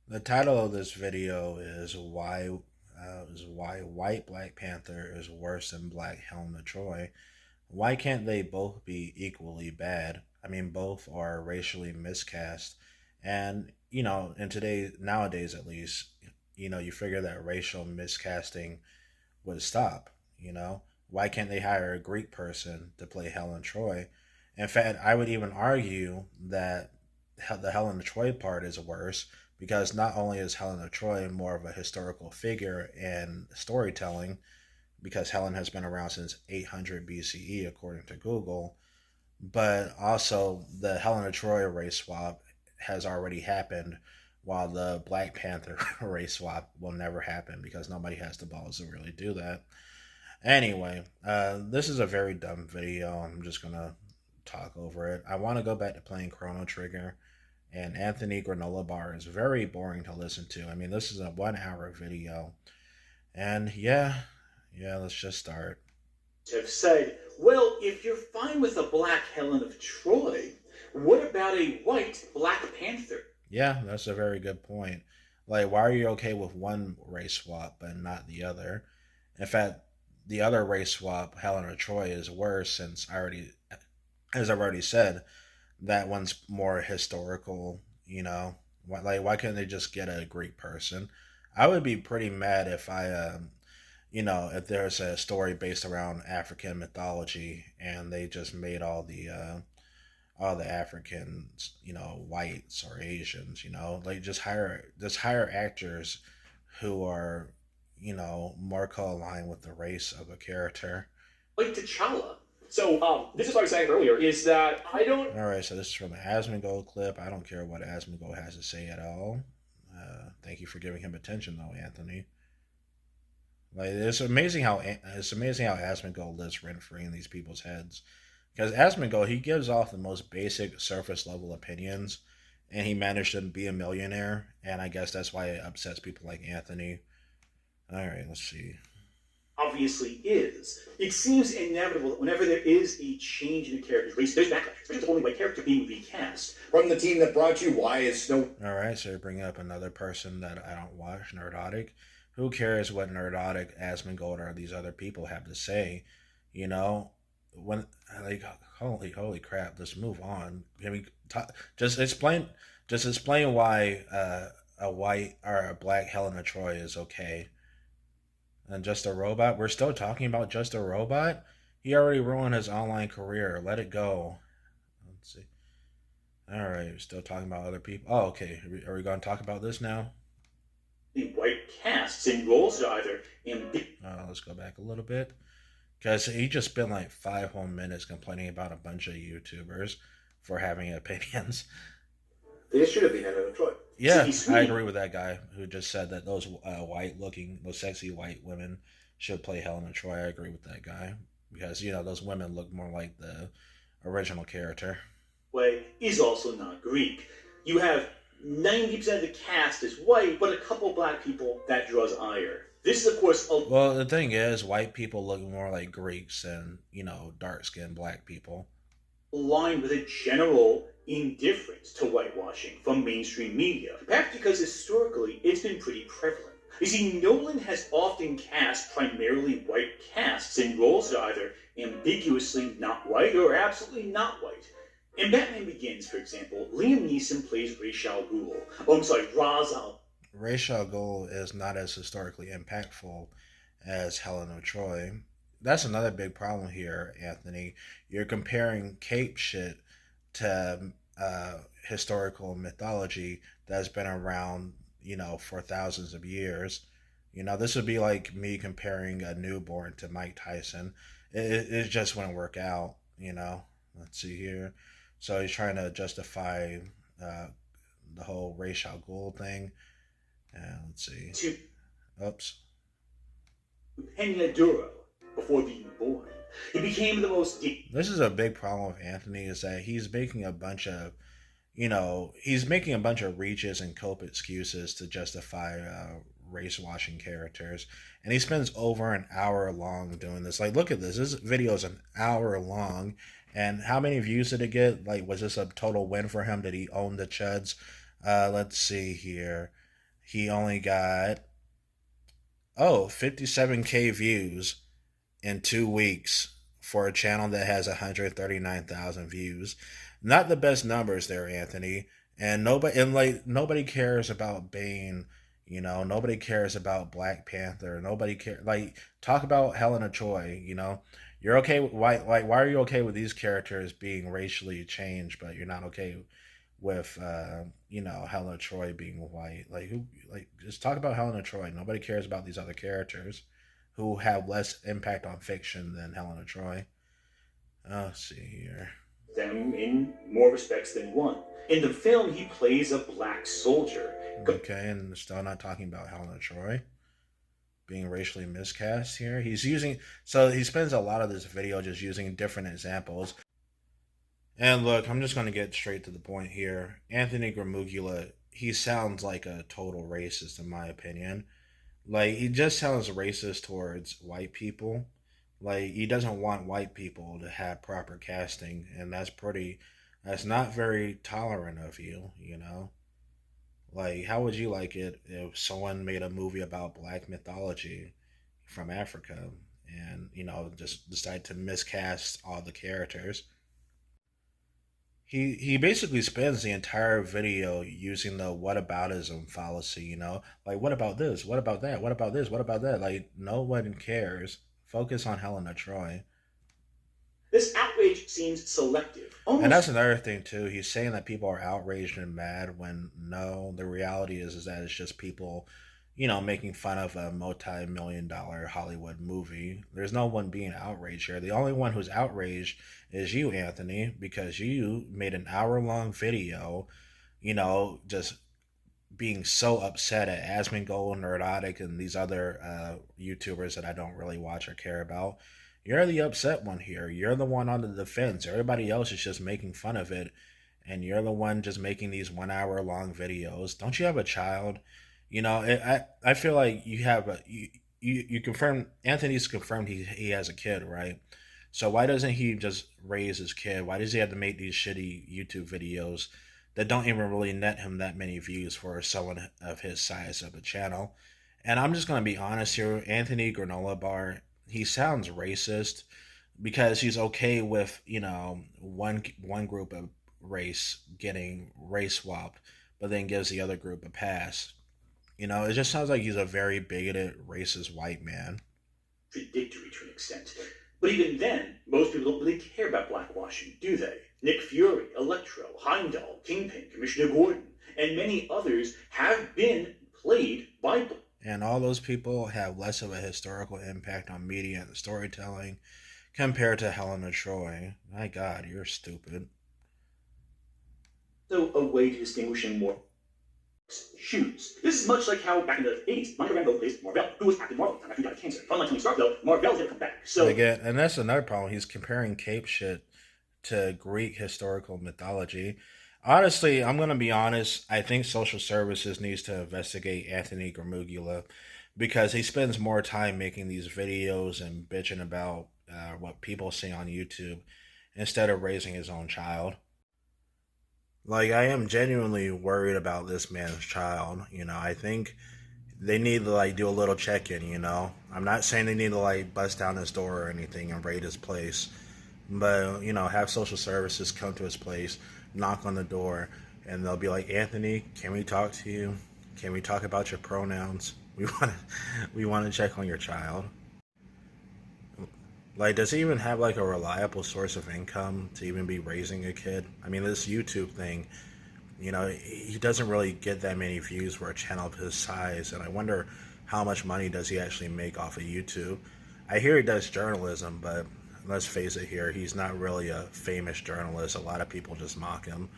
The title of this video is why white Black Panther is worse than Black Helena Troy. Why can't they both be equally bad? I mean, both are racially miscast, and in nowadays at least, you figure that racial miscasting would stop. Why can't they hire a Greek person to play Helen Troy? In fact, I would even argue that the Helen of Troy part is worse because not only is Helen of Troy more of a historical figure in storytelling, because Helen has been around since 800 BCE according to Google, but also the Helen of Troy race swap has already happened, while the Black Panther race swap will never happen because nobody has the balls to really do that. Anyway, this is a very dumb video. I'm just gonna talk over it. I want to go back to playing Chrono Trigger, and Anthony Granola Bar is very boring to listen to. I mean, this is a 1 hour video, and yeah, let's just start. Have said, well, if you're fine with a black Helen of Troy, what about a white Black Panther? Yeah, that's a very good point. Like, why are you okay with one race swap but not the other? In fact, the other race swap, Helen of Troy, is worse since as I've already said, that one's more historical. Why can't they just get a Greek person? I would be pretty mad if if there's a story based around African mythology and they just made all the Africans, whites or Asians, like just hire actors who are, more co-aligned with the race of a character. Like T'Challa. So, this is what I was saying earlier, is that I don't. All right, so this is from an Asmongold clip. I don't care what Asmongold has to say at all. Thank you for giving him attention, though, Anthony. Like it's amazing how Asmongold lives rent free in these people's heads. Because Asmongold, he gives off the most basic surface level opinions, and he managed to be a millionaire, and I guess that's why it upsets people like Anthony. All right, let's see. Obviously is. It seems inevitable that whenever there is a change in a character's race, there's backlash, especially with the only white character being recast. From the team that brought you, why is Snow? All right, so bringing up another person that I don't watch, Nerdotic. Who cares what Nerdotic, Asmongold, or these other people have to say? You know, when like holy crap, let's move on. Can we talk, just explain why a white or a black Helena Troy is okay and just a robot? We're still talking about just a robot. He already ruined his online career. Let it go. Let's see. All right, we're still talking about other people. Oh, okay. Are we going to talk about this now? The white casts and roles are either ambiguous. Let's go back a little bit. Because he just spent like 5 whole minutes complaining about a bunch of YouTubers for having opinions. This should have been Helen of Troy. Yeah, I agree with that guy who just said that those sexy white women should play Helen of Troy. I agree with that guy. Because, those women look more like the original character. Way is also not Greek. You have 90% of the cast is white, but a couple black people, that draws ire. This is, of course, well, the thing is, white people look more like Greeks than, dark skinned black people. aligned with a general indifference to whitewashing from mainstream media, perhaps because historically it's been pretty prevalent. You see, Nolan has often cast primarily white casts in roles that are either ambiguously not white or absolutely not white. In Batman Begins, for example, Liam Neeson plays Ra's al Ghul. Oh, I'm sorry, Ra's al. Ra's al Ghul is not as historically impactful as Helen of Troy. That's another big problem here, Anthony. You're comparing cape shit to historical mythology that's been around, for thousands of years. This would be like me comparing a newborn to Mike Tyson. It just wouldn't work out. Let's see here. So he's trying to justify uh, the whole Ra's al Ghul thing. Let's see. To Oops. Peñaduro before being born. He became the most This is a big problem with Anthony is that he's making a bunch of reaches and cope excuses to justify race washing characters, and he spends over an hour long doing this. Like, look at this. This video is an hour long, and how many views did it get? Like, was this a total win for him? Did he own the chuds? Let's see here. He only got, oh, 57K views in 2 weeks for a channel that has 139,000 views. Not the best numbers there, Anthony. And nobody cares about Bane. Nobody cares about Black Panther. Nobody cares. Like, talk about Helena Troy. You're okay with why are you okay with these characters being racially changed, but you're not okay with Helena Troy being white? Like, who? Like, just talk about Helena Troy. Nobody cares about these other characters who have less impact on fiction than Helena Troy. Let's see here. Them in more respects than one. In the film, he plays a black soldier. Okay, and still not talking about Helena Troy being racially miscast here. He spends a lot of this video just using different examples. And look, I'm just going to get straight to the point here. Anthony Gramuglia, he sounds like a total racist in my opinion. Like, he just sounds racist towards white people. Like, he doesn't want white people to have proper casting, and that's not very tolerant of you. Like, how would you like it if someone made a movie about black mythology from Africa and, just decide to miscast all the characters? He basically spends the entire video using the whataboutism fallacy. Like, what about this? What about that? What about this? What about that? Like, no one cares. Focus on Helena Troy. This outrage seems selective. And that's Almost. another thing too. He's saying that people are outraged and mad when no, the reality is that it's just people, making fun of a multi-million-dollar Hollywood movie. There's no one being outraged here. The only one who's outraged is you, Anthony, because you made an hour-long video, just being so upset at Asmongold, Nerdotic, and these other YouTubers that I don't really watch or care about. You're the upset one here. You're the one on the defense. Everybody else is just making fun of it, and you're the one just making these 1 hour long videos. Don't you have a child? I feel like you have you confirmed Anthony's confirmed he has a kid, right? So why doesn't he just raise his kid? Why does he have to make these shitty YouTube videos that don't even really net him that many views for someone of his size of a channel? And I'm just gonna be honest here, Anthony Granola Bar, he sounds racist because he's okay with one group of race getting race swapped, but then gives the other group a pass. It just sounds like he's a very bigoted, racist white man. Contradictory to an extent. But even then, most people don't really care about blackwashing, do they? Nick Fury, Electro, Heimdall, Kingpin, Commissioner Gordon, and many others have been played by. And all those people have less of a historical impact on media and storytelling compared to Helena Troy. My God, you're stupid. So a way to distinguish him more shoes. This is much like how back in the 80s, Monica Rambeau placed Marvel, who was Captain Marvel after he died of cancer. Unlike Tony Stark, though, Marvel's had to come back. So again, and that's another problem. He's comparing cape shit to Greek historical mythology. Honestly, I'm gonna be honest. I think social services needs to investigate Anthony Gramuglia because he spends more time making these videos and bitching about what people see on YouTube instead of raising his own child. Like, I am genuinely worried about this man's child. I think they need to like do a little check-in. I'm not saying they need to like bust down his door or anything and raid his place, but have social services come to his place, knock on the door, and they'll be like, Anthony, can we talk to you? Can we talk about your pronouns? We want to check on your child. Like, does he even have like a reliable source of income to even be raising a kid? I mean, this YouTube thing, he doesn't really get that many views for a channel of his size, and I wonder how much money does he actually make off of YouTube. I hear he does journalism, but let's face it here, he's not really a famous journalist. A lot of people just mock him.